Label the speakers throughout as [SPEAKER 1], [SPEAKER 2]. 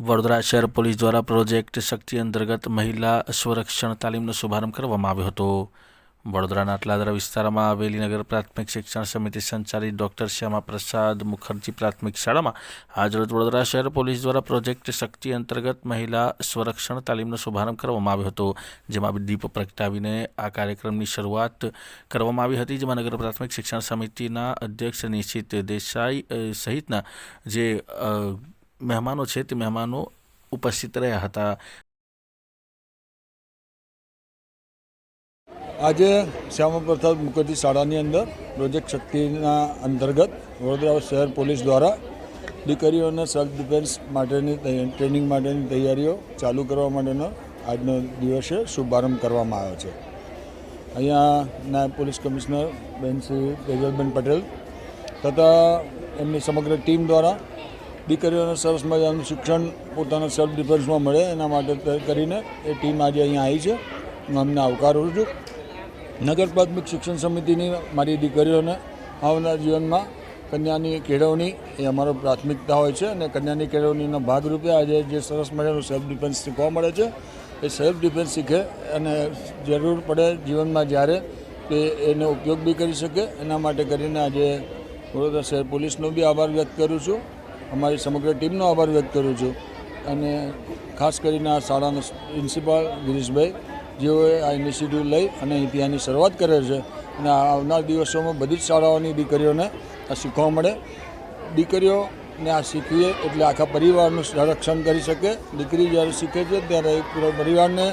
[SPEAKER 1] વડોદરા શહેર પોલીસ દ્વારા પ્રોજેક્ટ શક્તિ અંતર્ગત મહિલા સ્વરક્ષણ તાલીમનો શુભારંભ કરવામાં આવ્યો હતો। વડોદરાના અટલાદરા વિસ્તારમાં આવેલી નગર પ્રાથમિક શિક્ષણ સમિતિ સંચાલિત ડૉક્ટર શ્યામા પ્રસાદ મુખર્જી પ્રાથમિક શાળામાં આજરોજ વડોદરા શહેર પોલીસ દ્વારા પ્રોજેક્ટ શક્તિ અંતર્ગત મહિલા સ્વરક્ષણ તાલીમનો શુભારંભ કરવામાં આવ્યો હતો, જેમાં દીપ પ્રગટાવીને આ કાર્યક્રમની શરૂઆત કરવામાં આવી હતી, જેમાં નગર પ્રાથમિક શિક્ષણ સમિતિના અધ્યક્ષ નિશિત દેસાઈ સહિતના જે મહેમાનો છે તે મહેમાનો ઉપસ્થિત રહ્યા હતા।
[SPEAKER 2] આજે શ્યામા પ્રસાદ મુખર્જી શાળાની અંદર પ્રોજેક્ટ શક્તિના અંતર્ગત વડોદરા શહેર પોલીસ દ્વારા દીકરીઓને સેલ્ફ ડિફેન્સ માટેની ટ્રેનિંગ માટેની તૈયારીઓ ચાલુ કરવા માટેનો આજનો દિવસે શુભારંભ કરવામાં આવ્યો છે। અહીંયા નાયબ પોલીસ કમિશનર બેન શ્રી તેજલબેન પટેલ તથા એમની સમગ્ર ટીમ દ્વારા દીકરીઓને સરસ મજાનું શિક્ષણ પોતાના સેલ્ફ ડિફેન્સમાં મળે એના માટે કરીને એ ટીમ આજે અહીંયા આવી છે। હું અમને આવકારું છું। નગર પ્રાથમિક શિક્ષણ સમિતિની મારી દીકરીઓને આવનાર જીવનમાં કન્યાની કેળવણી એ અમારો પ્રાથમિકતા હોય છે અને કન્યાની કેળવણીના ભાગરૂપે આજે જે સરસ મજાનું સેલ્ફ ડિફેન્સ શીખવા મળે છે એ સેલ્ફ ડિફેન્સ શીખે અને જરૂર પડે જીવનમાં જ્યારે તે એનો ઉપયોગ બી કરી શકે એના માટે કરીને આજે વડોદરા શહેર પોલીસનો બી આભાર વ્યક્ત કરું છું, અમારી સમગ્ર ટીમનો આભાર વ્યક્ત કરું છું અને ખાસ કરીને આ શાળાના પ્રિન્સિપાલ ગિરીશભાઈ જેઓએ આ ઇનિશિયેટિવ લઈ અને અહીંથી આની શરૂઆત કરે છે અને આવનાર દિવસોમાં બધી જ શાળાઓની દીકરીઓને આ શીખવા મળે। દીકરીઓને આ શીખવીએ એટલે આખા પરિવારનું સંરક્ષણ કરી શકે। દીકરી જ્યારે શીખે છે ત્યારે પૂરા પરિવારને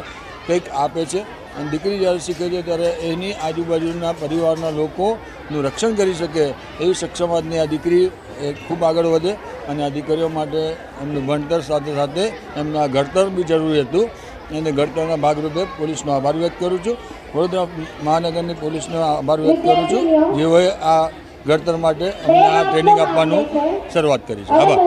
[SPEAKER 2] કંઈક આપે છે અને દીકરી જ્યારે શીખે છે ત્યારે એની આજુબાજુના પરિવારના લોકોનું રક્ષણ કરી શકે એવી સક્ષમાતની આ દીકરી એ ખૂબ આગળ વધે અને આ દીકરીઓ માટે એમનું ભણતર સાથે સાથે એમનું આ ઘડતર બી જરૂરી હતું અને ઘડતરના ભાગરૂપે પોલીસનો આભાર વ્યક્ત કરું છું। વડોદરા મહાનગરની પોલીસનો આભાર વ્યક્ત કરું છું જેઓએ આ ઘડતર માટે અમને આ ટ્રેનિંગ આપવાનું શરૂઆત કરી છે। આભાર।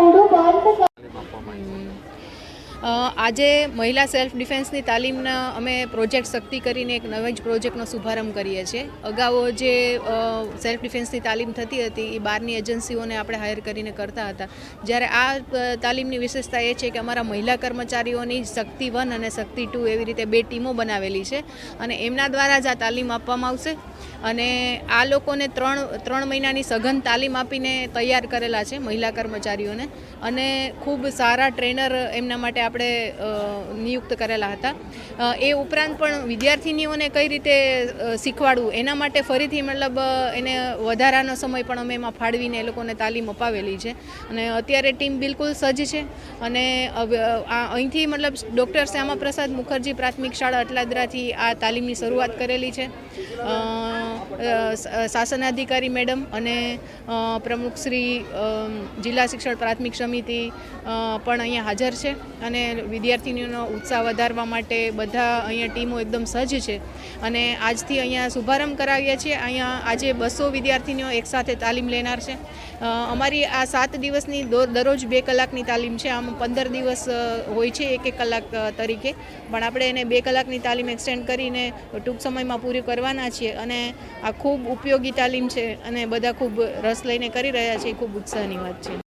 [SPEAKER 3] આજે મહિલા સેલ્ફ ડિફેન્સની તાલીમના અમે પ્રોજેક્ટ શક્તિ કરીને એક નવા જ પ્રોજેક્ટનો શુભારંભ કરીએ છીએ। અગાઉ જે સેલ્ફ ડિફેન્સની તાલીમ થતી હતી એ બહારની એજન્સીઓને આપણે હાયર કરીને કરતા હતા, જ્યારે આ તાલીમની વિશેષતા એ છે કે અમારા મહિલા કર્મચારીઓની શક્તિ 1 અને શક્તિ 2 એવી રીતે 2 ટીમો બનાવેલી છે અને એમના દ્વારા જ આ તાલીમ આપવામાં આવશે અને આ લોકોને ત્રણ મહિનાની સઘન તાલીમ આપીને તૈયાર કરેલા છે મહિલા કર્મચારીઓને અને ખૂબ સારા ટ્રેનર એમના માટે આપણે નિયુક્ત કરેલા હતા। એ ઉપરાંત પણ વિદ્યાર્થીનીઓને કઈ રીતે શીખવાડવું એના માટે ફરીથી મતલબ એને વધારાનો સમય પણ અમે એમાં ફાળવીને એ લોકોને તાલીમ અપાવેલી છે અને અત્યારે ટીમ બિલકુલ સજ્જ છે અને અહીંથી મતલબ ડૉક્ટર શ્યામા પ્રસાદ મુખર્જી પ્રાથમિક શાળા અટલાદરાથી આ તાલીમની શરૂઆત કરેલી છે। શાસનાધિકારી મેડમ અને પ્રમુખ શ્રી જિલ્લા શિક્ષણ પ્રાથમિક સમિતિ પણ અહીંયા હાજર છે અને વિદ્યાર્થીનીઓનો ઉત્સાહ વધારવા માટે બધા અહીંયા ટીમો એકદમ સજ્જ છે અને આજથી અહીંયા શુભારંભ કરાવીએ છીએ। અહીંયા આજે 200 વિદ્યાર્થીનીઓ એકસાથે તાલીમ લેનાર છે। અમારી આ 7 દિવસની દરરોજ 2 કલાકની તાલીમ છે, આમ 15 દિવસ હોય છે 1-1 કલાક તરીકે, પણ આપણે એને 2 કલાકની તાલીમ એક્સટેન્ડ કરીને ટૂંક સમયમાં પૂરી કરવાના છીએ અને આ ખૂબ ઉપયોગી તાલીમ છે અને બધા ખૂબ રસ લઈને કરી રહ્યા છે, ખૂબ ઉત્સાહની વાત છે।